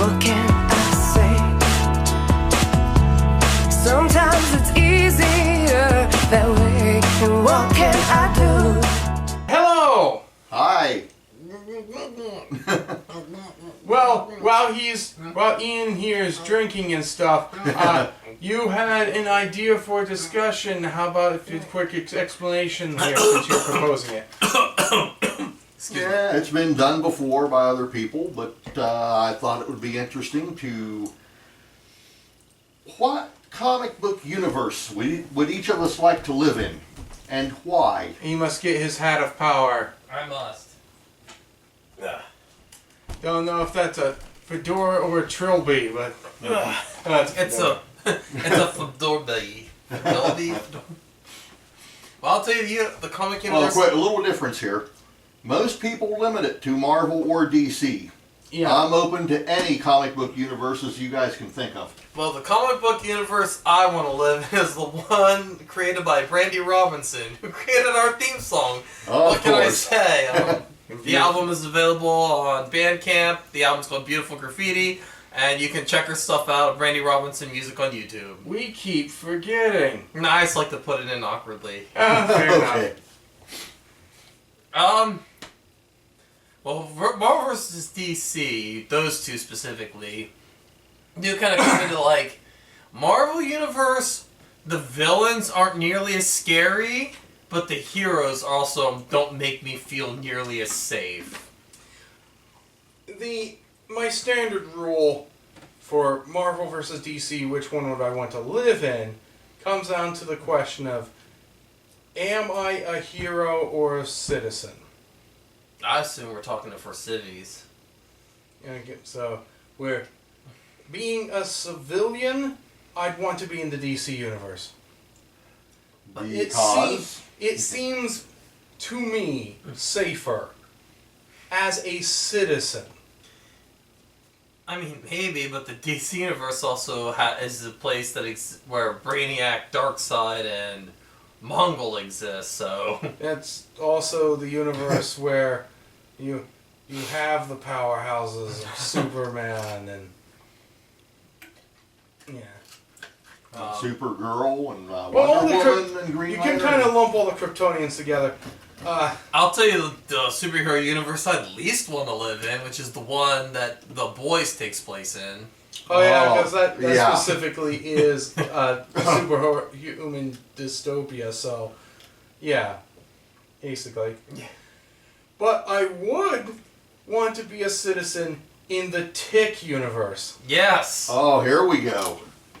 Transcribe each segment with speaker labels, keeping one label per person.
Speaker 1: What can I say? Sometimes it's easier that way. And what can I do?
Speaker 2: Hello!
Speaker 3: Hi.
Speaker 2: Well, while Ian here is drinking and stuff, you had an idea for a discussion. How about a quick explanation here since you're proposing it?
Speaker 3: Yeah, it's been done before by other people, but I thought it would be interesting to... What comic book universe would each of us like to live in, and why?
Speaker 2: He must get his hat of power.
Speaker 4: I must.
Speaker 2: Don't know if that's a fedora or a trilby, but
Speaker 4: It's a fedora. Well, I'll tell you, the comic
Speaker 3: Well,
Speaker 4: universe.
Speaker 3: quite a little difference here. Most people limit it to Marvel or DC.
Speaker 2: yeah.
Speaker 3: I'm open to any comic book universes you guys can think of.
Speaker 4: Well, the comic book universe I want to live in is the one created by Brandy Robinson, who created our theme song. What can I say? The album is available on Bandcamp. The album's called Beautiful Graffiti, and you can check her stuff out. Brandy Robinson music on YouTube.
Speaker 2: We keep forgetting.
Speaker 4: Nice, like to put it in awkwardly.
Speaker 2: Fair
Speaker 3: Okay.
Speaker 2: enough.
Speaker 4: Well, Marvel vs. DC, those two specifically, do kind of come into like Marvel Universe. The villains aren't nearly as scary, but the heroes also don't make me feel nearly as safe.
Speaker 2: My standard rule for Marvel versus DC, which one would I want to live in, comes down to the question of, am I a hero or a citizen?
Speaker 4: I assume we're talking to for cities.
Speaker 2: So, we're being a civilian, I'd want to be in the DC universe.
Speaker 3: Because...
Speaker 2: It seems to me safer as a citizen.
Speaker 4: I mean, maybe, but the DC universe also is a place that where Brainiac, Darkseid, and Mongol exist. So
Speaker 2: It's also the universe where you have the powerhouses of Superman and
Speaker 3: Supergirl and
Speaker 2: all
Speaker 3: Wonder
Speaker 2: the
Speaker 3: Woman and Green
Speaker 2: you
Speaker 3: Lantern.
Speaker 2: can kind of lump all the Kryptonians together.
Speaker 4: I'll tell you the superhero universe I'd least want to live in, which is the one that The Boys takes place in.
Speaker 2: Oh yeah, because that
Speaker 3: yeah.
Speaker 2: specifically is superhuman dystopia. So, yeah, basically.
Speaker 4: Yeah.
Speaker 2: But I would want to be a citizen in the Tick universe.
Speaker 4: Yes.
Speaker 3: Oh, here we go.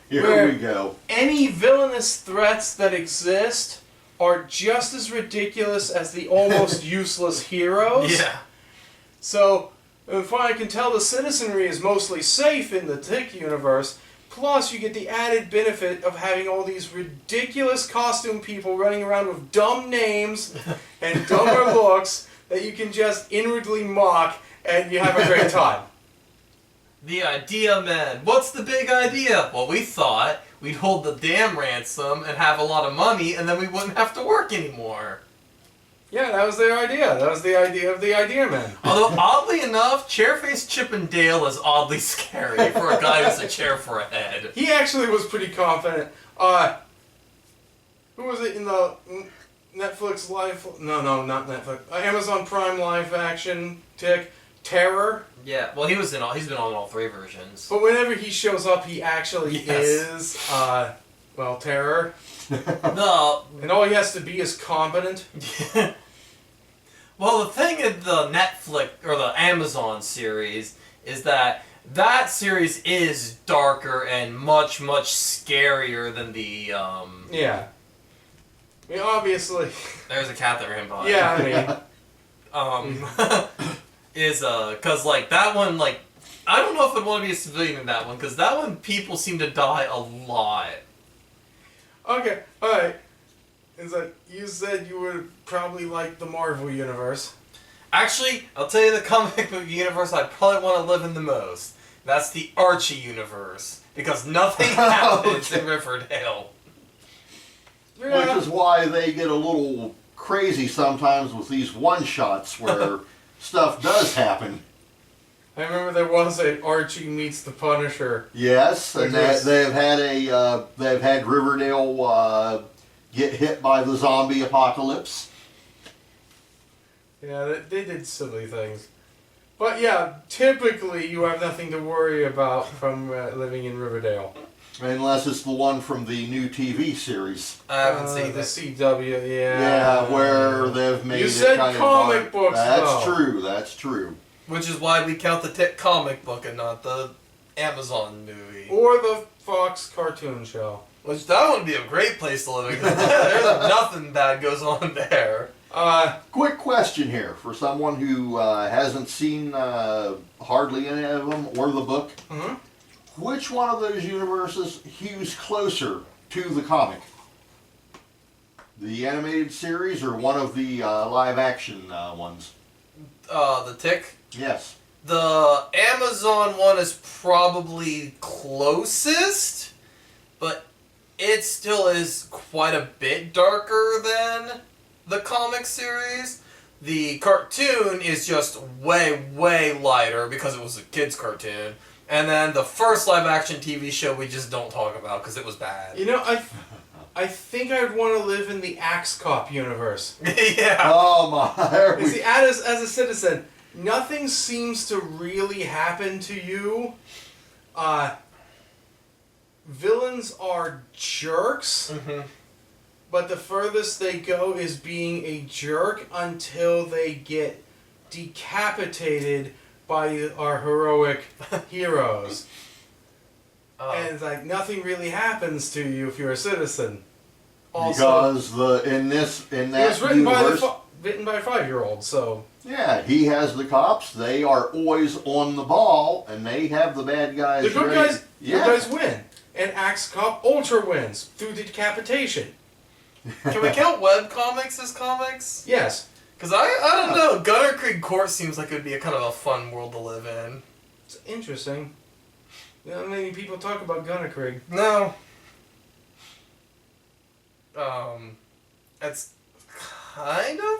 Speaker 3: Here we go.
Speaker 2: Any villainous threats that exist are just as ridiculous as the almost useless heroes.
Speaker 4: Yeah.
Speaker 2: So, if I can tell, the citizenry is mostly safe in the Tick universe. Plus, you get the added benefit of having all these ridiculous costume people running around with dumb names and dumber looks that you can just inwardly mock, and you have a great time.
Speaker 4: The idea, man. What's the big idea? Well, we thought we'd hold the dam ransom and have a lot of money, and then we wouldn't have to work anymore.
Speaker 2: Yeah, that was their idea. That was the idea of the Idea Man.
Speaker 4: Although, oddly enough, Chairface Chippendale is oddly scary for a guy who's a chair for a head.
Speaker 2: He actually was pretty confident. Who was it in the Netflix live? No, not Netflix. Amazon Prime live action Tick. Terror.
Speaker 4: Yeah, well, he's been on all three versions.
Speaker 2: But whenever he shows up, he actually is, Terror.
Speaker 4: The
Speaker 2: And all he has to be is competent.
Speaker 4: Well, the thing in the Netflix or the Amazon series is that series is darker and much scarier than the
Speaker 2: Yeah. I mean, obviously.
Speaker 4: There's a cat that ran by.
Speaker 2: Yeah, I mean.
Speaker 4: Cause like that one, like I don't know if I'd want to be a civilian in that one, cause that one people seem to die a lot.
Speaker 2: Okay, alright. It's like, you said you would probably like the Marvel Universe.
Speaker 4: Actually, I'll tell you the comic book universe I probably want to live in the most. That's the Archie universe. Because nothing happens in Riverdale.
Speaker 2: Yeah.
Speaker 3: Which is why they get a little crazy sometimes with these one-shots where stuff does happen.
Speaker 2: I remember there was a Archie meets the Punisher.
Speaker 3: Yes, and
Speaker 2: Because-
Speaker 3: they've had Riverdale get hit by the zombie apocalypse.
Speaker 2: Yeah, they did silly things. But yeah, typically you have nothing to worry about from living in Riverdale.
Speaker 3: Unless it's the one from the new TV series.
Speaker 4: I haven't seen
Speaker 2: the
Speaker 4: it.
Speaker 2: CW, yeah.
Speaker 3: Yeah, where they've made
Speaker 2: You
Speaker 3: it
Speaker 2: said
Speaker 3: kind
Speaker 2: comic
Speaker 3: of
Speaker 2: books,
Speaker 3: That's
Speaker 2: though.
Speaker 3: true. That's true.
Speaker 4: Which is why we count the Tick comic book and not the Amazon movie.
Speaker 2: Or the Fox cartoon show.
Speaker 4: Which that would be a great place to live in. 'Cause there's nothing bad goes on there.
Speaker 3: Quick question here for someone who hasn't seen hardly any of them or the book.
Speaker 2: Mhm.
Speaker 3: Which one of those universes hews closer to the comic? The animated series or one of the live action ones?
Speaker 4: The Tick.
Speaker 3: Yes.
Speaker 4: The Amazon one is probably closest, but it still is quite a bit darker than the comic series. The cartoon is just way, way lighter because it was a kid's cartoon. And then the first live action TV show we just don't talk about because it was bad.
Speaker 2: You know, I think I'd want to live in the Axe Cop universe.
Speaker 4: Yeah.
Speaker 3: Oh my! There
Speaker 2: You
Speaker 3: we-
Speaker 2: see, as a citizen, nothing seems to really happen to you. Villains are jerks,
Speaker 4: Mhm.
Speaker 2: but the furthest they go is being a jerk until they get decapitated by our heroic heroes. And it's like nothing really happens to you if you're a citizen. Also,
Speaker 3: because in
Speaker 2: it
Speaker 3: that
Speaker 2: was written
Speaker 3: universe,
Speaker 2: written by a 5-year-old, so
Speaker 3: yeah, he has the cops. They are always on the ball, and they have the bad guys.
Speaker 2: the good
Speaker 3: ready.
Speaker 2: guys,
Speaker 3: Yeah.
Speaker 2: good guys win, and Axe Cop Ultra wins through decapitation.
Speaker 4: Can we count web comics as comics?
Speaker 2: Yes,
Speaker 4: Because I don't know. Gunner Creek Court seems like it would be a kind of a fun world to live in.
Speaker 2: it's interesting. Not many people talk about Gunnerkrigg.
Speaker 4: No. It's kind of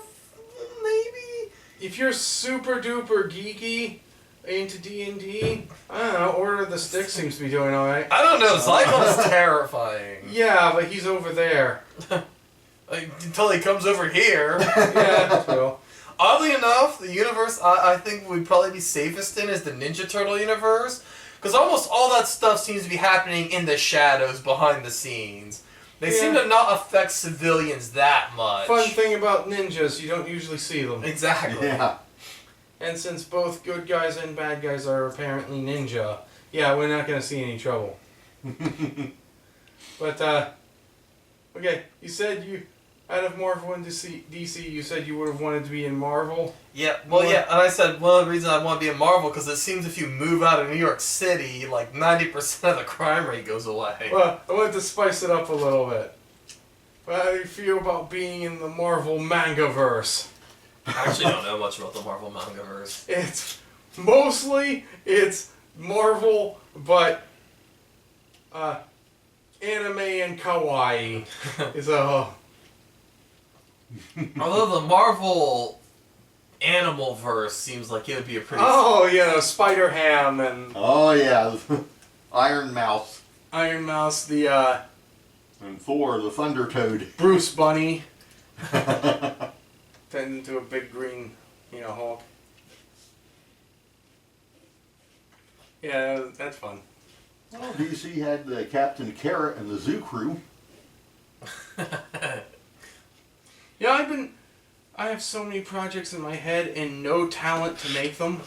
Speaker 4: maybe.
Speaker 2: If you're super duper geeky into D&D, I don't know. Order of the Stick seems to be doing all right.
Speaker 4: I don't know. Cyclone's terrifying.
Speaker 2: Yeah, but he's over there.
Speaker 4: Like, until he comes over here.
Speaker 2: Yeah, so.
Speaker 4: Oddly enough, the universe I think we'd probably be safest in is the Ninja Turtle universe. Because almost all that stuff seems to be happening in the shadows, behind the scenes. They seem
Speaker 2: Yeah.
Speaker 4: to not affect civilians that much.
Speaker 2: Fun thing about ninjas, you don't usually see them.
Speaker 4: Exactly.
Speaker 3: Yeah.
Speaker 2: And since both good guys and bad guys are apparently ninja, yeah, we're not going to see any trouble. But, okay, you said you, out of Marvel and DC, you said you would have wanted to be in Marvel.
Speaker 4: Yeah, well, yeah, and I said one of the reasons I want to be in Marvel because it seems if you move out of New York City, like 90% of the crime rate goes away.
Speaker 2: Well, I wanted to spice it up a little bit. How do you feel about being in the Marvel Mangaverse?
Speaker 4: I actually don't know much about the Marvel Mangaverse.
Speaker 2: It's Marvel, but anime and kawaii is a.
Speaker 4: Although the Marvel Animal Verse seems like it would be a pretty.
Speaker 2: Oh, you know, Spider Ham and
Speaker 3: Oh yeah, Iron Mouse
Speaker 2: Iron Mouse, the
Speaker 3: and Thor, the Thunder Toad.
Speaker 2: Bruce Bunny turned into a big green, Hulk. Yeah, that's fun.
Speaker 3: Well, DC had the Captain Carrot and the Zoo Crew.
Speaker 2: Yeah, I have so many projects in my head and no talent to make them.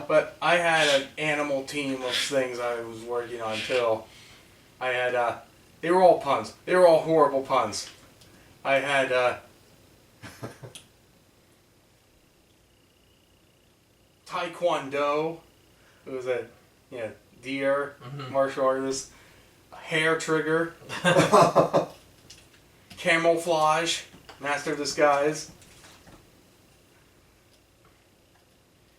Speaker 2: But I had an animal team of things I was working on till I had, they were all puns. They were all horrible puns. I had, Taekwondo, who was a, deer, martial artist. Hair Trigger, Camouflage, Master of Disguise,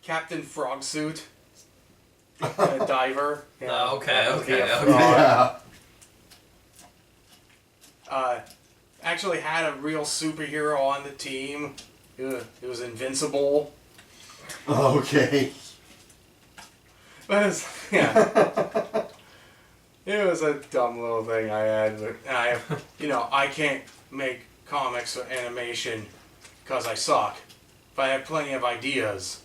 Speaker 2: Captain Frog Suit, Diver.
Speaker 4: Oh, okay,
Speaker 2: that would be
Speaker 4: okay,
Speaker 2: a
Speaker 4: okay.
Speaker 2: frog.
Speaker 3: Yeah.
Speaker 2: Actually had a real superhero on the team. It was Invincible.
Speaker 3: Okay.
Speaker 2: But yeah. It was a dumb little thing I had, but I can't make comics or animation because I suck. But I have plenty of ideas.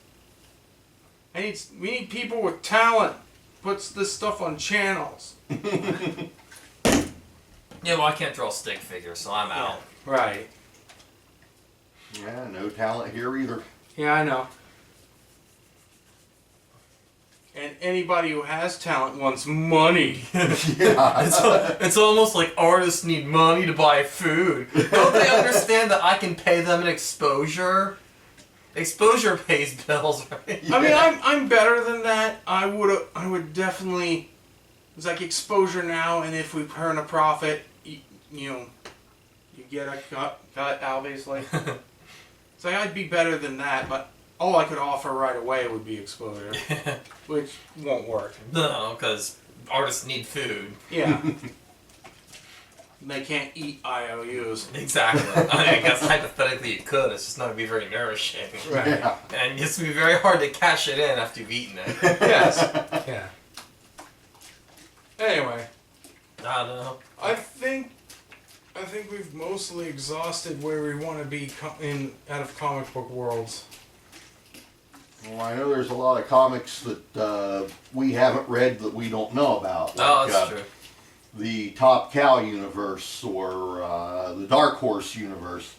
Speaker 2: We need people with talent. Puts this stuff on channels.
Speaker 4: Yeah, well, I can't draw stick figures, so I'm out.
Speaker 2: Right.
Speaker 3: Yeah, no talent here either.
Speaker 2: Yeah, I know. And anybody who has talent wants money.
Speaker 3: Yeah.
Speaker 4: It's almost like artists need money to buy food. Don't they understand that I can pay them an exposure? Exposure pays bills, right?
Speaker 2: I mean, I'm better than that. I would definitely. It's like exposure now, and if we earn a profit, you get a cut, obviously. So I'd be better than that, but all I could offer right away would be exposure, which won't work.
Speaker 4: No, because artists need food.
Speaker 2: Yeah. They can't eat IOUs.
Speaker 4: Exactly. I guess hypothetically you could. It's just not going to be very nourishing.
Speaker 2: Right.
Speaker 3: Yeah.
Speaker 4: And it's going to be very hard to cash it in after you've eaten it.
Speaker 2: Yes. Yeah. Anyway,
Speaker 4: I don't know.
Speaker 2: I think we've mostly exhausted where we want to be out of comic book worlds.
Speaker 3: Well, I know there's a lot of comics that we haven't read that we don't know about.
Speaker 4: Oh,
Speaker 3: Like,
Speaker 4: that's true.
Speaker 3: the Top Cow universe or the Dark Horse universe.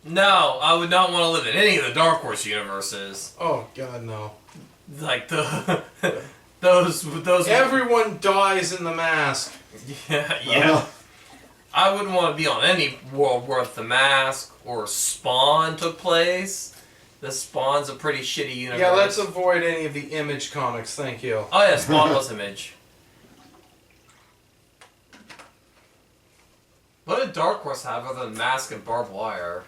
Speaker 4: No, I would not want to live in any of the Dark Horse universes.
Speaker 2: Oh God, no!
Speaker 4: Like the those.
Speaker 2: Everyone dies in the Mask.
Speaker 4: Yeah. I wouldn't want to be on any world where The Mask or Spawn took place. The Spawn's a pretty shitty universe.
Speaker 2: Yeah, let's avoid any of the Image comics. Thank you.
Speaker 4: Oh yeah, Spawn was Image. What did Dark Horse have other than Mask and Barbed Wire?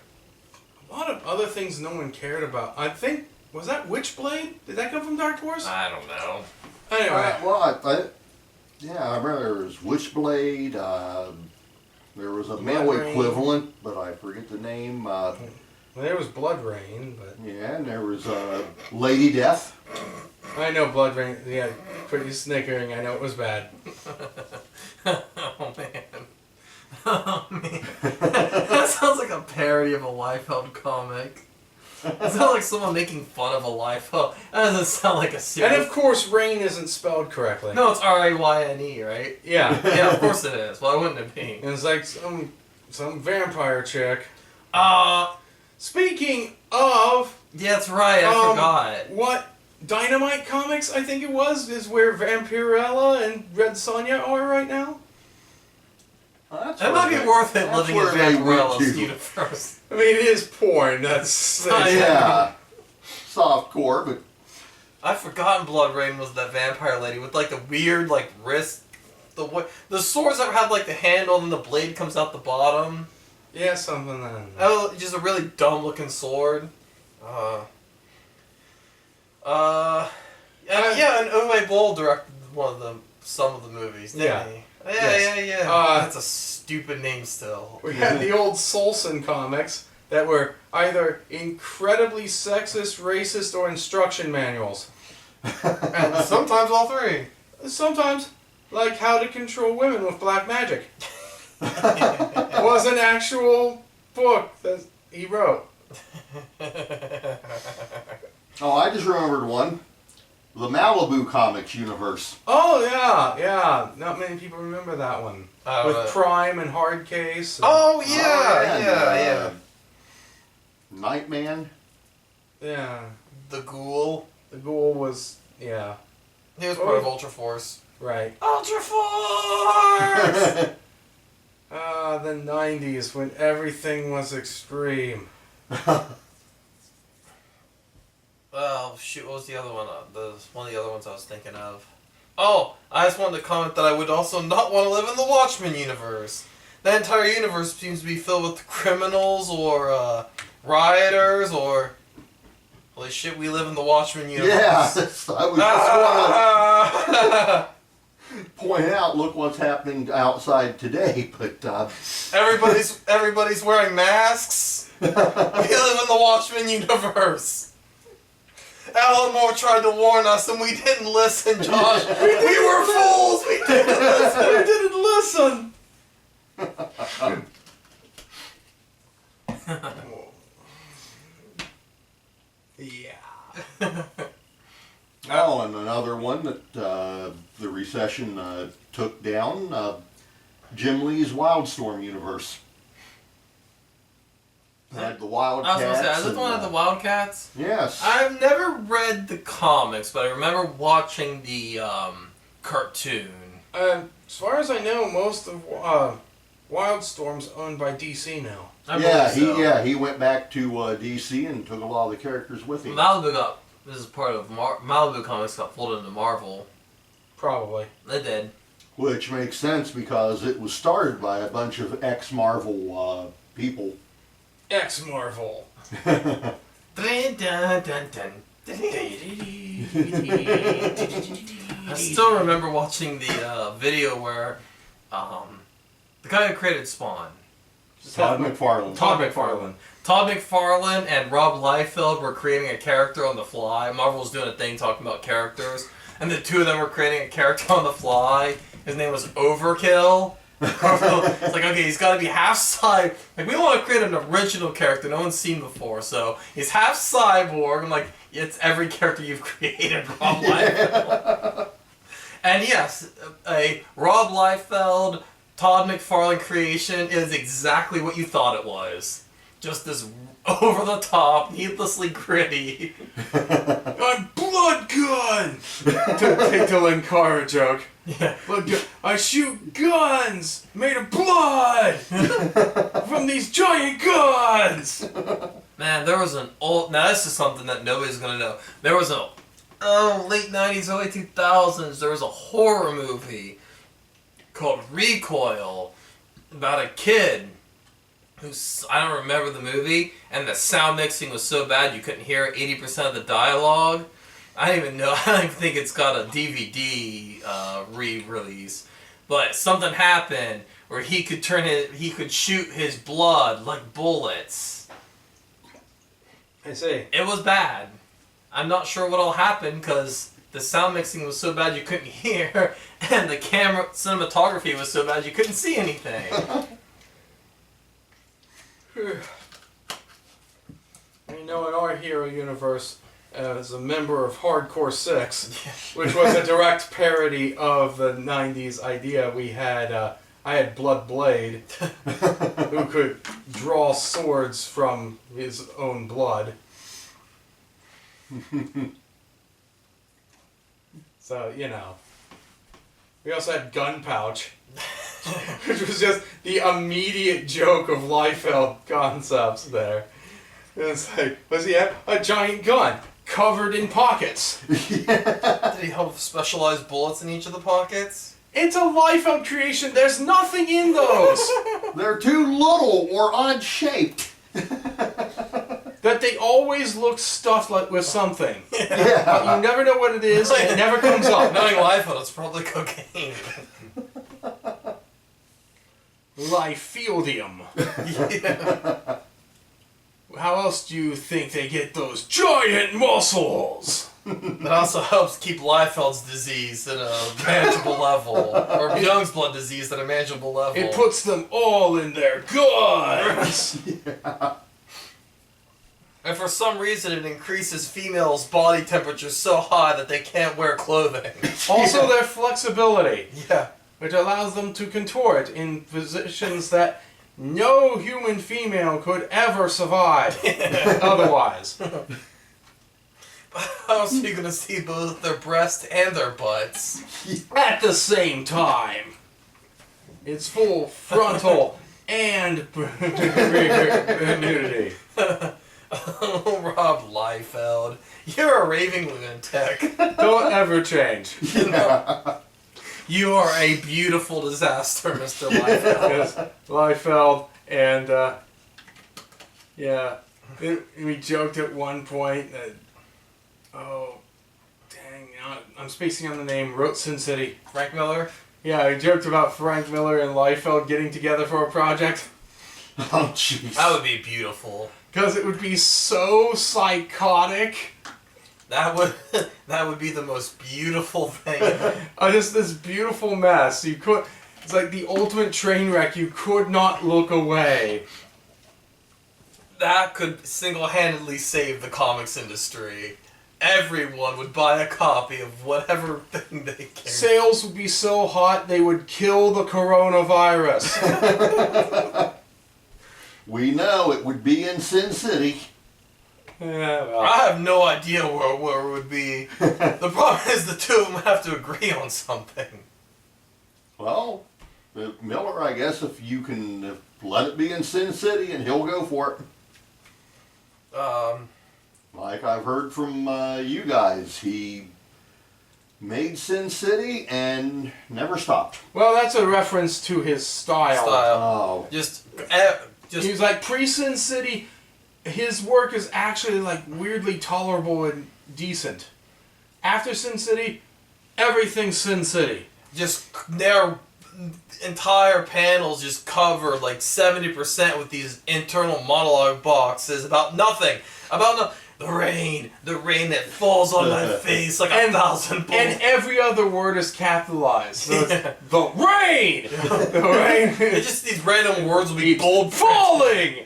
Speaker 2: A lot of other things no one cared about. I think was that Witchblade? Did that come from Dark Horse?
Speaker 4: I don't know.
Speaker 2: Anyway,
Speaker 3: Well, I remember there was Witchblade. There was a male
Speaker 2: Blood Rain.
Speaker 3: equivalent, but I forget the name.
Speaker 2: well, there was Blood Rain, but
Speaker 3: Yeah, and there was Lady Death.
Speaker 2: I know Blood Rain. Yeah, pretty snickering. I know it was bad.
Speaker 4: Oh man. Oh man. That sounds like a parody of a Liefeld comic. It sounds like someone making fun of a Liefeld. That doesn't sound like a serious.
Speaker 2: And of course, Rain isn't spelled correctly.
Speaker 4: No, it's R-A-Y-N-E, right?
Speaker 2: Yeah.
Speaker 4: Yeah, of course it is. Why wouldn't it be?
Speaker 2: And it's like some vampire chick. Speaking of,
Speaker 4: Yeah, that's right. I forgot.
Speaker 2: what Dynamite Comics, I think it was, is where Vampirella and Red Sonja are right now.
Speaker 4: That might be worth it
Speaker 3: that's
Speaker 4: living in
Speaker 3: where they went
Speaker 4: Vampirella's
Speaker 3: to.
Speaker 4: universe.
Speaker 2: I mean, it is porn. That's
Speaker 3: Yeah, softcore, but
Speaker 4: I've forgotten Blood Rain was that vampire lady with like the weird like wrist, the swords that have like the handle and the blade comes out the bottom.
Speaker 2: yeah, something like that.
Speaker 4: Oh, just a really dumb looking sword. Yeah, and Uwe Boll directed some of the movies, didn't
Speaker 2: Yeah.
Speaker 4: he?
Speaker 2: Yes.
Speaker 4: Yeah. That's a stupid name still.
Speaker 2: We had the old Solson comics that were either incredibly sexist, racist, or instruction manuals.
Speaker 4: And sometimes all three.
Speaker 2: Sometimes, like How to Control Women with Black Magic. Was an actual book that he wrote.
Speaker 3: oh, I just remembered one. The Malibu Comics universe.
Speaker 2: Oh, yeah. Not many people remember that one. With Prime and Hardcase. And,
Speaker 4: Oh yeah.
Speaker 3: Nightman.
Speaker 2: yeah.
Speaker 4: The Ghoul.
Speaker 2: The Ghoul was, yeah,
Speaker 4: He was part of Ultra Force.
Speaker 2: right.
Speaker 4: Ultra Force.
Speaker 2: The 90s when everything was extreme.
Speaker 4: Oh shoot! What was the other one? One of the other ones I was thinking of. Oh, I just wanted to comment that I would also not want to live in the Watchmen universe. That entire universe seems to be filled with criminals or rioters or. Holy shit! We live in the Watchmen universe.
Speaker 3: Yeah, I was just want to point out. Look what's happening outside today, but
Speaker 4: Everybody's wearing masks. We live in the Watchmen universe. Alan Moore tried to warn us and we didn't listen, Josh. We were fools. We didn't listen.
Speaker 2: We didn't listen.
Speaker 4: Yeah.
Speaker 3: Oh, and another one that the recession took down, Jim Lee's Wildstorm universe. Had the
Speaker 4: I
Speaker 3: Wildcats.
Speaker 4: was gonna say, is this
Speaker 3: and,
Speaker 4: one of the Wildcats?
Speaker 3: Yes.
Speaker 4: I've never read the comics, but I remember watching the cartoon.
Speaker 2: As far as I know, most of Wildstorm's owned by DC now.
Speaker 4: I believe so.
Speaker 3: He went back to DC and took a lot of the characters with him.
Speaker 4: This is part of Malibu Comics got folded into Marvel.
Speaker 2: Probably.
Speaker 4: They did.
Speaker 3: Which makes sense because it was started by a bunch of ex-Marvel people.
Speaker 2: Ex-Marvel.
Speaker 4: Dun, dun, dun, dun. I still remember watching the video where the guy who created Spawn,
Speaker 3: Todd McFarlane.
Speaker 4: Todd McFarlane and Rob Liefeld were creating a character on the fly. Marvel was doing a thing talking about characters, and the two of them were creating a character on the fly. His name was Overkill. It's like, okay, he's got to be half cyborg. Like, we want to create an original character no one's seen before, so he's half cyborg. I'm like, it's every character you've created, Rob Liefeld. And yes, a Rob Liefeld, Todd McFarlane creation is exactly what you thought it was. Just this over-the-top, needlessly gritty.
Speaker 2: I'm Blood Gun! To Linkara joke.
Speaker 4: Yeah.
Speaker 2: Blood gun. I shoot guns made of blood from these giant guns!
Speaker 4: Man, there was an old... Now, this is something that nobody's going to know. There was a... late 90s, early 2000s, there was a horror movie called Recoil about a kid who's... I don't remember the movie, and the sound mixing was so bad you couldn't hear 80% of the dialogue. I don't even know. I don't even think it's got a DVD re-release. But something happened where he could shoot his blood like bullets.
Speaker 2: I see.
Speaker 4: It was bad. I'm not sure what all happened because the sound mixing was so bad you couldn't hear, and the camera cinematography was so bad you couldn't see anything.
Speaker 2: You know, in our hero universe, as a member of Hardcore 6, which was a direct parody of the 90s idea, I had Blood Blade, who could draw swords from his own blood. So, you know. We also had Gun Pouch, which was just the immediate joke of Liefeld concepts there. It's like, what's he have? A giant gun covered in pockets.
Speaker 4: Did he have specialized bullets in each of the pockets?
Speaker 2: It's a Liefeld creation. There's nothing in those.
Speaker 3: They're too little or odd shaped.
Speaker 2: That they always look stuffed like with something.
Speaker 3: Yeah.
Speaker 2: But you never know what it is, and it never comes up.
Speaker 4: Knowing Liefeld, it's probably cocaine.
Speaker 2: Liefeld-ium.
Speaker 4: Yeah.
Speaker 2: How else do you think they get those giant muscles?
Speaker 4: It also helps keep Liefeld's disease at a manageable level, or Young's blood disease at a manageable level.
Speaker 2: It puts them all in their guns.
Speaker 3: Yeah.
Speaker 4: And for some reason, it increases females' body temperature so high that they can't wear clothing.
Speaker 2: Also, their flexibility,
Speaker 4: Yeah.
Speaker 2: which allows them to contort in positions that no human female could ever survive otherwise.
Speaker 4: How else are you going to see both their breasts and their butts?
Speaker 2: At the same time. It's full frontal and nudity.
Speaker 4: Oh, Rob Liefeld. You're a raving lunatic.
Speaker 2: Don't ever change.
Speaker 3: Yeah.
Speaker 4: You are a beautiful disaster, Mr. Liefeld.
Speaker 2: Because Liefeld and, yeah, we joked at one point that, oh, dang, I'm spacing on the name, wrote Sin City.
Speaker 4: Frank Miller?
Speaker 2: Yeah, we joked about Frank Miller and Liefeld getting together for a project.
Speaker 3: Oh, jeez.
Speaker 4: That would be beautiful.
Speaker 2: Because it would be so psychotic.
Speaker 4: That would be the most beautiful thing.
Speaker 2: Just this beautiful mess. It's like the ultimate train wreck. You could not look away.
Speaker 4: That could single-handedly save the comics industry. Everyone would buy a copy of whatever thing they can.
Speaker 2: Sales would be so hot they would kill the coronavirus.
Speaker 3: We know it would be in Sin City.
Speaker 2: Yeah, well.
Speaker 4: I have no idea where it would be. The problem is the two of them have to agree on something.
Speaker 3: Well, Miller, I guess if you can let it be in Sin City, and he'll go for it. Like I've heard from you guys, he made Sin City and never stopped.
Speaker 2: Well, that's a reference to his style.
Speaker 3: Oh.
Speaker 4: Just
Speaker 2: He was like, pre-Sin City, his work is actually like weirdly tolerable and decent. After Sin City, everything's Sin City.
Speaker 4: just their entire panels just covered like 70% with these internal monologue boxes about nothing. The rain that falls on my face like 1,000 bullets.
Speaker 2: And every other word is capitalized. So it's, the rain! The rain!
Speaker 4: It's just these random words will be bold
Speaker 2: falling!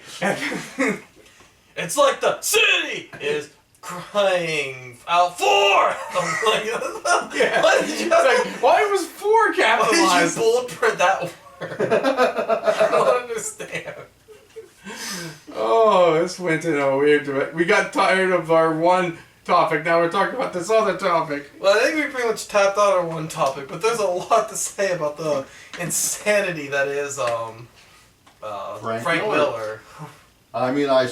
Speaker 4: It's like the city is crying out for! I'm like,
Speaker 2: Yeah.
Speaker 4: why did you,
Speaker 2: why was 4 capitalized?
Speaker 4: why did you bold print that word? I don't understand.
Speaker 2: Oh, this went in a weird direction. We got tired of our one topic, now we're talking about this other topic.
Speaker 4: Well, I think we pretty much tapped out on one topic, but there's a lot to say about the insanity that is Frank Miller.
Speaker 3: I mean, I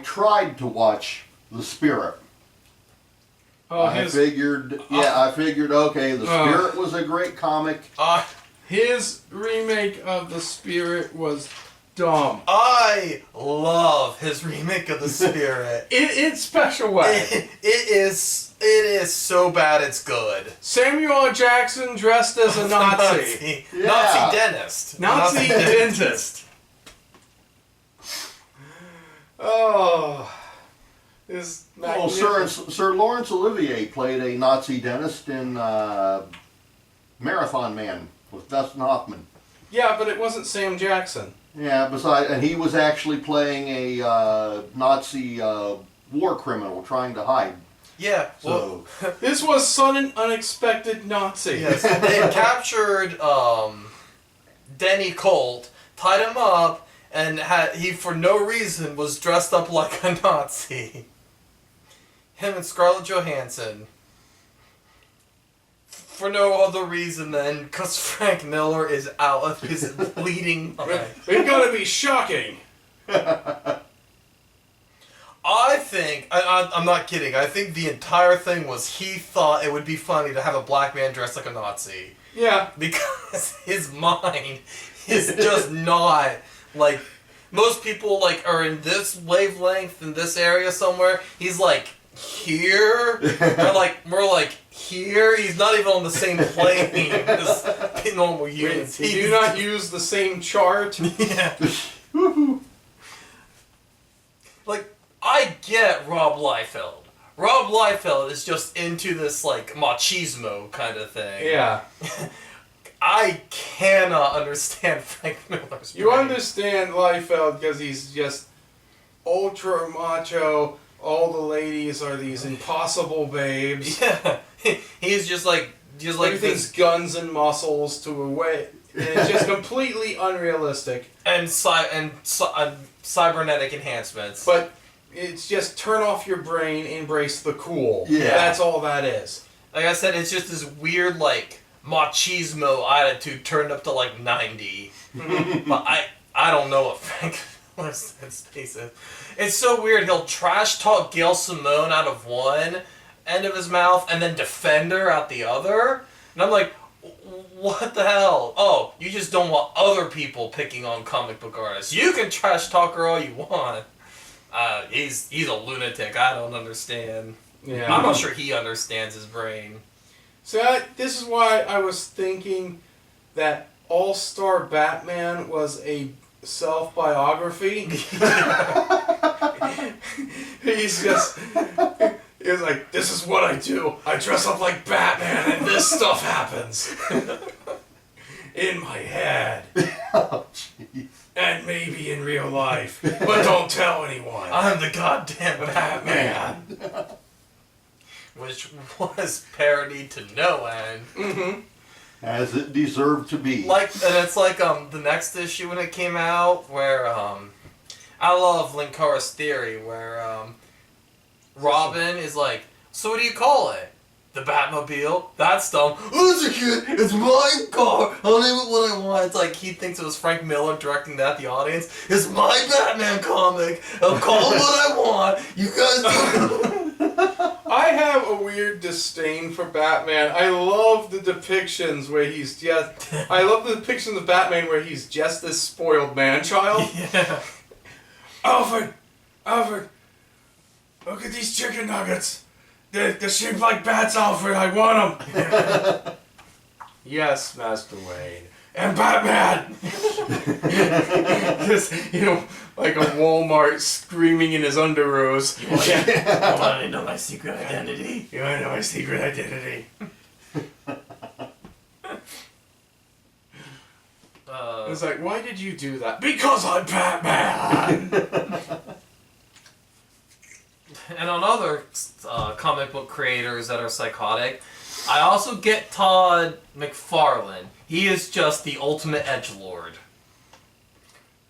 Speaker 3: tried to watch The Spirit.
Speaker 2: Oh,
Speaker 3: I figured, okay, The Spirit was a great comic.
Speaker 2: His remake of The Spirit was dumb.
Speaker 4: I love his remake of The Spirit.
Speaker 2: In its special way.
Speaker 4: It is so bad it's good.
Speaker 2: Samuel L. Jackson dressed as a Nazi.
Speaker 3: Yeah.
Speaker 4: Nazi dentist.
Speaker 2: Nazi dentist. Oh. Is
Speaker 3: Well, Sir Laurence Olivier played a Nazi dentist in Marathon Man with Dustin Hoffman.
Speaker 2: Yeah, but it wasn't Sam Jackson.
Speaker 3: Yeah, and he was actually playing a Nazi war criminal trying to hide.
Speaker 4: Yeah.
Speaker 3: So
Speaker 2: This was sudden, unexpected Nazi.
Speaker 4: Yes. They captured Denny Colt, tied him up, and he for no reason was dressed up like a Nazi. Him and Scarlett Johansson. For no other reason than because Frank Miller is out of his bleeding mind.
Speaker 2: It's gonna be shocking.
Speaker 4: I think, I'm not kidding, I think the entire thing was he thought it would be funny to have a black man dressed like a Nazi.
Speaker 2: Yeah.
Speaker 4: Because his mind is just not, like, most people, like, are in this wavelength in this area somewhere. He's, like, here, or, like, more like here. He's not even on the same plane as normal humans.
Speaker 2: They do not use the same chart.
Speaker 4: Yeah. Like, I get Rob Liefeld. Rob Liefeld is just into this, like, machismo kind of thing.
Speaker 2: Yeah.
Speaker 4: I cannot understand Frank Miller's
Speaker 2: You
Speaker 4: brain.
Speaker 2: understand Liefeld because he's just ultra macho. All the ladies are these impossible babes.
Speaker 4: Yeah. He's just like
Speaker 2: Everything's
Speaker 4: this,
Speaker 2: guns and muscles to a way. And it's just completely unrealistic.
Speaker 4: and cybernetic enhancements.
Speaker 2: But it's just turn off your brain, embrace the cool.
Speaker 3: Yeah.
Speaker 2: That's all that is.
Speaker 4: Like I said, it's just this weird, like, machismo attitude turned up to, like, 90. But I don't know what Frank Miller's space is. It's so weird. He'll trash talk Gail Simone out of one end of his mouth and then defend her out the other. And I'm like, what the hell? Oh, you just don't want other people picking on comic book artists. You can trash talk her all you want. He's a lunatic. I don't understand.
Speaker 2: Yeah.
Speaker 4: I'm not sure he understands his brain.
Speaker 2: So this is why I was thinking that All-Star Batman was a self-biography. He's just... He was like, this is what I do. I dress up like Batman and this stuff happens. In my head.
Speaker 3: Oh, jeez.
Speaker 2: And maybe in real life. But don't tell anyone.
Speaker 4: I'm the goddamn Batman. Which was parodied to no end.
Speaker 2: Mm-hmm.
Speaker 3: As it deserved to be.
Speaker 4: And it's like the next issue when it came out where I love Linkara's theory where Robin is like, so what do you call it? The Batmobile? That's dumb. Listen, kid, it's my car. I'll name it what I want. It's like he thinks it was Frank Miller directing that, the audience. It's my Batman comic. I'll call it what I want. You guys do.
Speaker 2: I have a weird disdain for Batman. I love the depictions where he's just... I love the depictions of Batman where he's just this spoiled man-child.
Speaker 4: Yeah.
Speaker 2: Alfred! Look at these chicken nuggets. They're shaped like bats, Alfred. I want them. Yes, Master Wayne. And Batman! Just, like a Walmart screaming in his underoos.
Speaker 4: You want to know my secret identity?
Speaker 2: You want to know my secret identity? It's like, why did you do that? Because I'm Batman!
Speaker 4: And on other comic book creators that are psychotic, I also get Todd McFarlane. He is just the ultimate edgelord.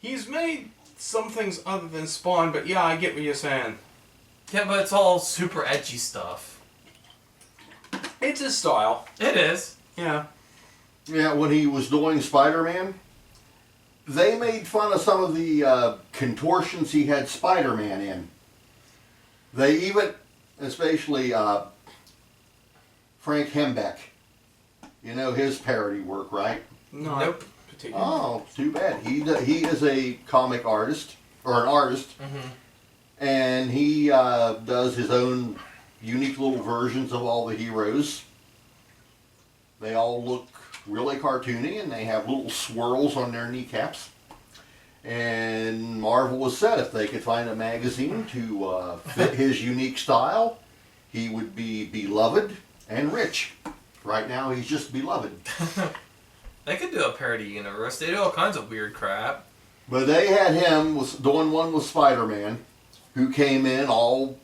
Speaker 2: He's made some things other than Spawn, but yeah, I get what you're saying.
Speaker 4: Yeah, but it's all super edgy stuff.
Speaker 2: It's his style.
Speaker 4: It is.
Speaker 2: Yeah.
Speaker 3: Yeah, when he was doing Spider-Man, they made fun of some of the contortions he had Spider-Man in. They even, especially Frank Hembeck, his parody work, right?
Speaker 2: No.
Speaker 4: Nope.
Speaker 2: Particularly.
Speaker 3: Oh, too bad. He is a comic artist, or an artist, and he does his own unique little versions of all the heroes. They all look really cartoony, and they have little swirls on their kneecaps. And Marvel was said if they could find a magazine to fit his unique style, he would be beloved and rich. Right now, he's just beloved.
Speaker 4: They could do a parody universe. They do all kinds of weird crap.
Speaker 3: But they had him doing one with Spider-Man, who came in all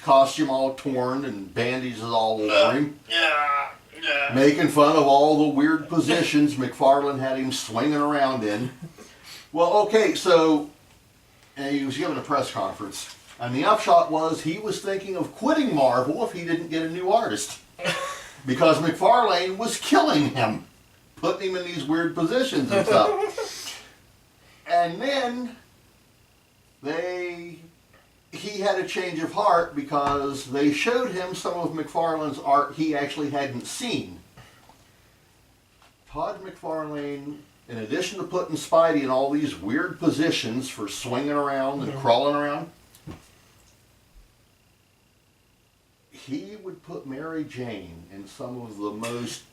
Speaker 3: costume all torn and bandages all over him. Making fun of all the weird positions McFarlane had him swinging around in. Well, okay, so he was giving a press conference. And the upshot was he was thinking of quitting Marvel if he didn't get a new artist. Because McFarlane was killing him. Putting him in these weird positions and stuff. And then he had a change of heart because they showed him some of McFarlane's art he actually hadn't seen. Todd McFarlane, in addition to putting Spidey in all these weird positions for swinging around and crawling around, he would put Mary Jane in some of the most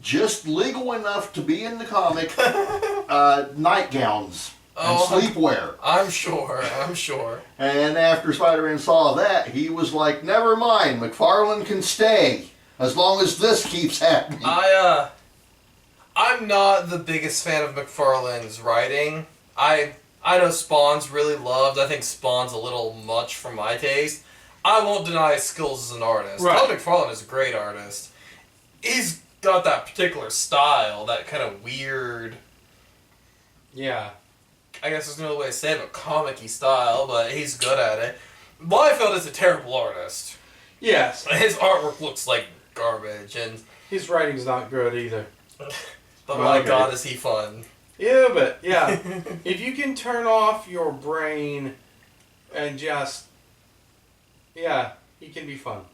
Speaker 3: just legal enough to be in the comic nightgowns and sleepwear.
Speaker 4: I'm sure.
Speaker 3: And after Spider-Man saw that, he was like, never mind, McFarlane can stay as long as this keeps happening.
Speaker 4: I'm not the biggest fan of McFarlane's writing. I know Spawn's really loved. I think Spawn's a little much for my taste. I won't deny his skills as an artist.
Speaker 2: Right.
Speaker 4: Todd McFarlane is a great artist. He's got that particular style, that kind of weird...
Speaker 2: Yeah.
Speaker 4: I guess there's no other way to say it, but comic-y style, but he's good at it. Liefeld is a terrible artist.
Speaker 2: Yes.
Speaker 4: His artwork looks like garbage, and...
Speaker 2: His writing's not good either.
Speaker 4: But my god, is he fun.
Speaker 2: Yeah, but, yeah. If you can turn off your brain and just... Yeah, he can be fun.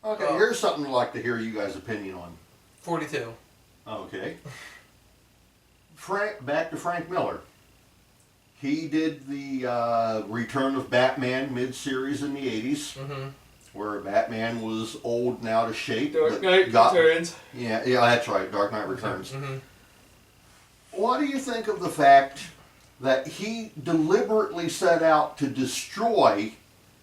Speaker 3: Okay, here's something I'd like to hear you guys' opinion on.
Speaker 4: 42.
Speaker 3: Okay. Back to Frank Miller. He did the Return of Batman mid-series in the 80s, where Batman was old and out of shape.
Speaker 2: Dark Knight Returns.
Speaker 3: Yeah, that's right, Dark Knight Returns. What do you think of the fact that he deliberately set out to destroy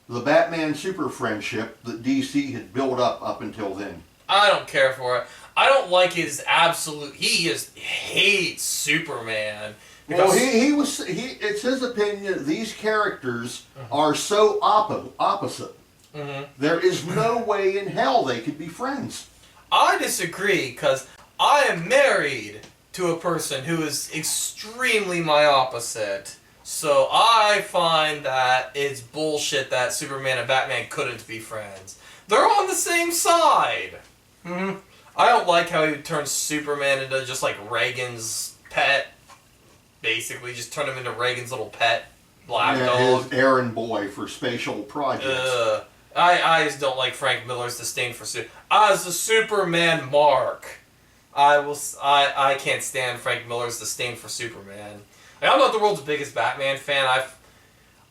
Speaker 3: the Batman super friendship that DC had built up until then.
Speaker 4: I don't care for it. I don't like his absolute. He just hates Superman.
Speaker 3: Well, it's his opinion that these characters are so opposite.
Speaker 4: Mm-hmm.
Speaker 3: There is no way in hell they could be friends.
Speaker 4: I disagree, because I am married to a person who is extremely my opposite. So I find that it's bullshit that Superman and Batman couldn't be friends. They're on the same side.
Speaker 2: Mm-hmm.
Speaker 4: I don't like how he turns Superman into just like Reagan's pet. Basically, just turn him into Reagan's little pet lapdog.
Speaker 3: His errand boy for spatial projects.
Speaker 4: I just don't like Frank Miller's disdain for as a Superman mark. I can't stand Frank Miller's disdain for Superman. Like, I'm not the world's biggest Batman fan.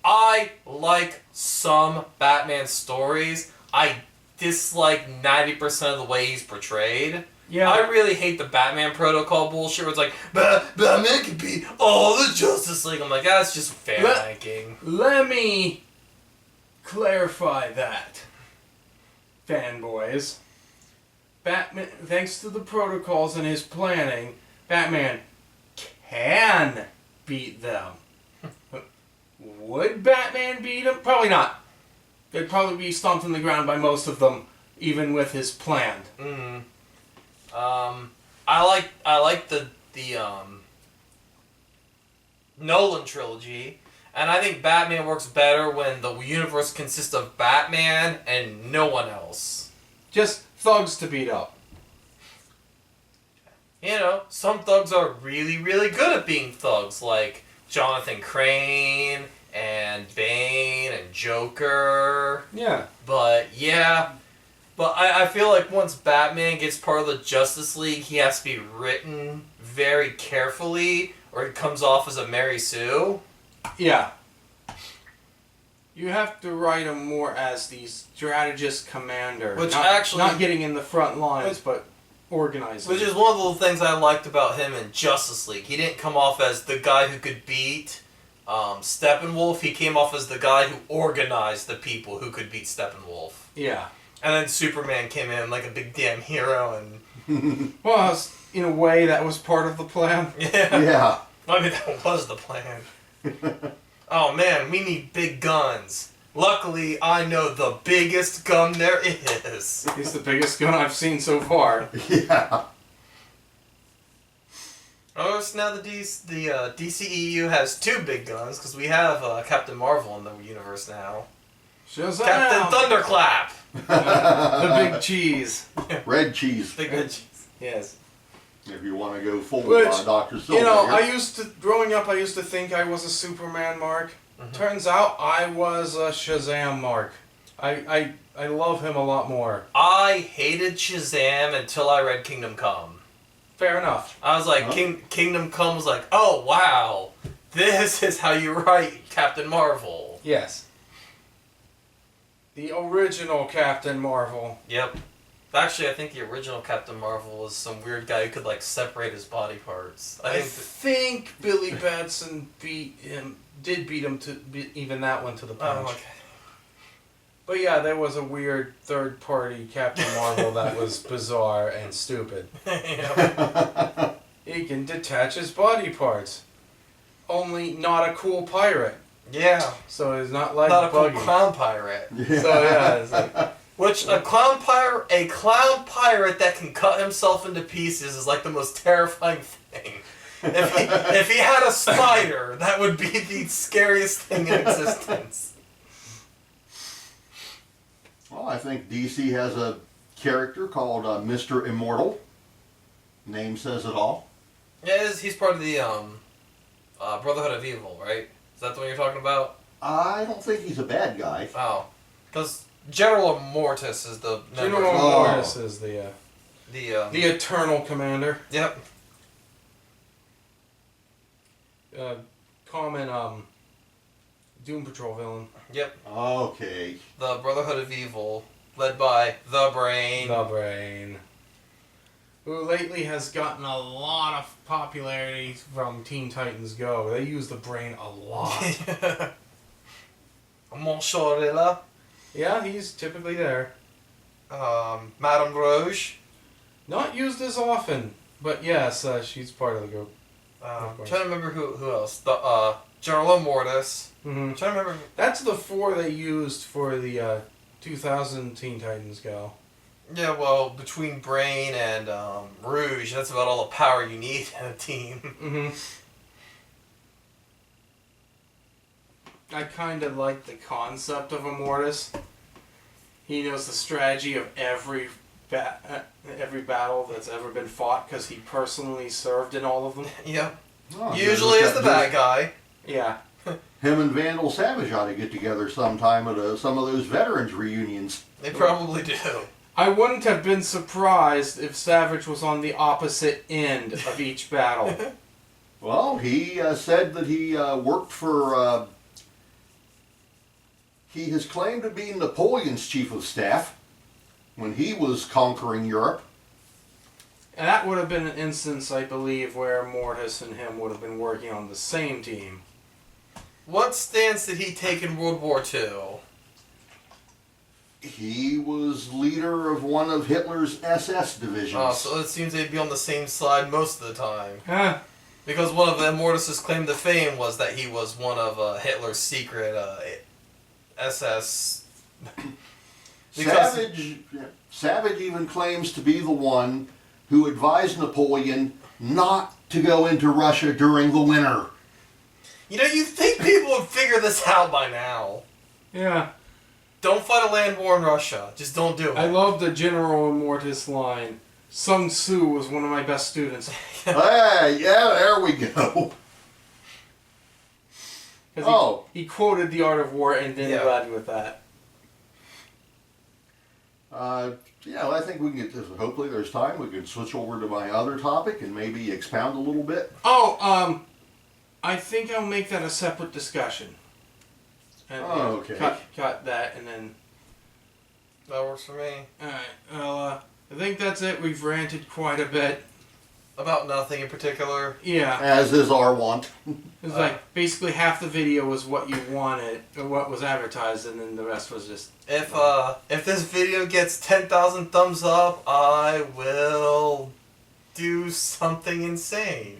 Speaker 4: I like some Batman stories. I dislike 90% of the way he's portrayed.
Speaker 2: Yeah.
Speaker 4: I really hate the Batman Protocol bullshit where it's like, Batman can beat all the Justice League. I'm like, that's just fan liking.
Speaker 2: Let me clarify that, fanboys. Batman, thanks to the protocols and his planning, Batman can beat them. Would Batman beat him? Probably not. They'd probably be stomped on the ground by most of them, even with his plan.
Speaker 4: Mm-hmm. I like the Nolan trilogy, and I think Batman works better when the universe consists of Batman and no one else.
Speaker 2: Just thugs to beat up.
Speaker 4: You know, some thugs are really, really good at being thugs, like Jonathan Crane and Bane and Joker.
Speaker 2: Yeah.
Speaker 4: But I feel like once Batman gets part of the Justice League, he has to be written very carefully, or he comes off as a Mary Sue.
Speaker 2: Yeah. You have to write him more as the strategist commander.
Speaker 4: Which
Speaker 2: not getting in the front lines, but organizing.
Speaker 4: Which is one of the things I liked about him in Justice League. He didn't come off as the guy who could beat Steppenwolf. He came off as the guy who organized the people who could beat Steppenwolf.
Speaker 2: Yeah.
Speaker 4: And then Superman came in like a big damn hero and...
Speaker 2: Well, in a way, that was part of the plan.
Speaker 4: Yeah.
Speaker 3: Yeah.
Speaker 4: I mean, that was the plan. Oh man, we need big guns. Luckily, I know the biggest gun there is.
Speaker 2: He's the biggest gun I've seen so far.
Speaker 3: Yeah.
Speaker 4: Oh, so now the DCEU has two big guns, because we have Captain Marvel in the universe now.
Speaker 2: Shazam!
Speaker 4: Captain Thunderclap!
Speaker 2: The big cheese.
Speaker 3: Red cheese.
Speaker 4: Big red cheese.
Speaker 2: Yes.
Speaker 3: If you want to go full
Speaker 2: Which,
Speaker 3: Dr. Silver.
Speaker 2: You know, growing up, I used to think I was a Superman mark.
Speaker 4: Mm-hmm.
Speaker 2: Turns out I was a Shazam mark. I love him a lot more.
Speaker 4: I hated Shazam until I read Kingdom Come.
Speaker 2: Fair enough.
Speaker 4: I was like, Kingdom Come was like, oh wow, this is how you write Captain Marvel.
Speaker 2: Yes. The original Captain Marvel.
Speaker 4: Yep. Actually, I think the original Captain Marvel was some weird guy who could like separate his body parts.
Speaker 2: I think Billy Batson did beat him to even that one to the punch.
Speaker 4: Oh, okay.
Speaker 2: But yeah, there was a weird third-party Captain Marvel that was bizarre and stupid.
Speaker 4: Yeah.
Speaker 2: He can detach his body parts. Only not a cool pirate.
Speaker 4: Yeah.
Speaker 2: So it's not like
Speaker 4: Not a cool
Speaker 2: Buggy.
Speaker 4: clown pirate.
Speaker 3: Yeah.
Speaker 2: So yeah, it's like...
Speaker 4: Which a clown pirate that can cut himself into pieces is like the most terrifying thing. If he had a spider, that would be the scariest thing in existence.
Speaker 3: Well, I think DC has a character called Mr. Immortal. Name says it all.
Speaker 4: Yeah, he's part of the Brotherhood of Evil, right? Is that the one you're talking about?
Speaker 3: I don't think he's a bad guy.
Speaker 4: Oh, because General Mortis is the member.
Speaker 2: General
Speaker 3: Oh.
Speaker 2: Mortis is the
Speaker 4: The
Speaker 2: Eternal Commander.
Speaker 4: Yep.
Speaker 2: Common Doom Patrol villain.
Speaker 4: Yep.
Speaker 3: Okay.
Speaker 4: The Brotherhood of Evil, led by The Brain.
Speaker 2: The Brain. Who lately has gotten a lot of popularity from Teen Titans Go. They use the Brain a lot.
Speaker 4: Mon Shorilla.
Speaker 2: Yeah, he's typically there.
Speaker 4: Madame Rouge.
Speaker 2: Not used as often, but yes, she's part of the group.
Speaker 4: I'm trying to remember who else. The General Immortus.
Speaker 2: Mm-hmm.
Speaker 4: I'm trying to remember.
Speaker 2: That's the 4 they used for the 2000 Teen Titans Go.
Speaker 4: Yeah, well, between Brain and Rouge, that's about all the power you need in a team.
Speaker 2: Mm-hmm. I kind of like the concept of Immortus. He knows the strategy of every battle that's ever been fought because he personally served in all of them.
Speaker 4: Yep.
Speaker 3: Oh,
Speaker 4: Usually is the bad guy.
Speaker 2: Yeah.
Speaker 3: Him and Vandal Savage ought to get together sometime at some of those veterans reunions.
Speaker 4: They probably do.
Speaker 2: I wouldn't have been surprised if Savage was on the opposite end of each battle.
Speaker 3: Well, he said that he worked for. He has claimed to be Napoleon's chief of staff when he was conquering Europe.
Speaker 2: And that would have been an instance, I believe, where Mortis and him would have been working on the same team.
Speaker 4: What stance did he take in World War II?
Speaker 3: He was leader of one of Hitler's SS divisions.
Speaker 4: Oh, so it seems they'd be on the same side most of the time.
Speaker 2: Huh.
Speaker 4: Because one of Immortus' claim to fame was that he was one of Hitler's secret SS.
Speaker 3: Savage even claims to be the one who advised Napoleon not to go into Russia during the winter.
Speaker 4: You know, you'd think people would figure this out by now.
Speaker 2: Yeah.
Speaker 4: Don't fight a land war in Russia. Just don't do it.
Speaker 2: I love the General Immortus line. Sun Tzu was one of my best students.
Speaker 3: Hey, yeah, there we go.
Speaker 2: He quoted The Art of War and then led with that.
Speaker 3: Yeah, I think we can get this. Hopefully there's time. We can switch over to my other topic and maybe expound a little bit.
Speaker 2: Oh, I think I'll make that a separate discussion. And,
Speaker 3: okay.
Speaker 2: Cut that and then...
Speaker 4: That works for me.
Speaker 2: Alright, well, I think that's it. We've ranted quite a bit.
Speaker 4: About nothing in particular.
Speaker 2: Yeah.
Speaker 3: As is our want.
Speaker 2: It's like basically half the video was what you wanted, or what was advertised, and then the rest was just...
Speaker 4: If this video gets 10,000 thumbs up, I will do something insane.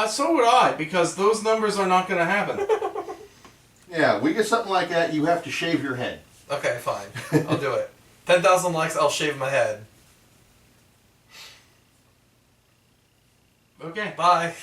Speaker 2: So would I, because those numbers are not going to happen.
Speaker 3: Yeah, we get something like that, you have to shave your head.
Speaker 4: Okay, fine. I'll do it. 10,000 likes, I'll shave my head.
Speaker 2: Okay.
Speaker 4: Bye.